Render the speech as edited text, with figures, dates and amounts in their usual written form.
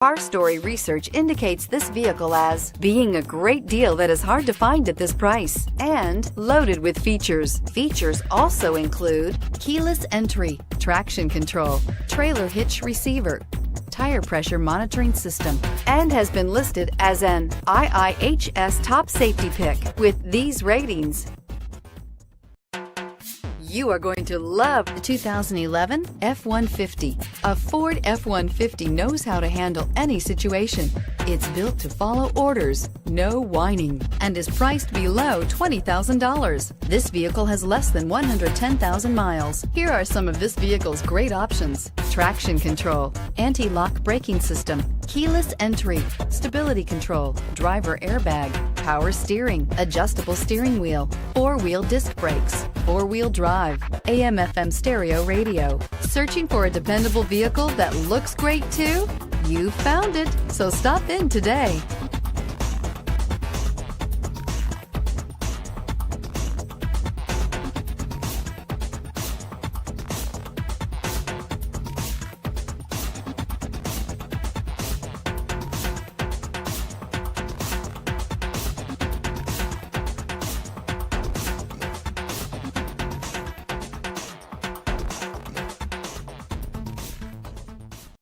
Car Story research indicates this vehicle as being a great deal that is hard to find at this price and loaded with features. Features also include keyless entry, traction control, trailer hitch receiver, tire pressure monitoring system, and has been listed as an IIHS top safety pick with these ratings. You are going to love the 2011 F-150. A Ford F-150 knows how to handle any situation. It's built to follow orders, no whining, and is priced below $20,000. This vehicle has less than 110,000 miles. Here are some of this vehicle's great options: traction control, anti-lock braking system, keyless entry, stability control, driver airbag, power steering, adjustable steering wheel, four-wheel disc brakes, four-wheel drive, AM/FM stereo radio. Searching for a dependable vehicle that looks great too? You found it, so stop in today.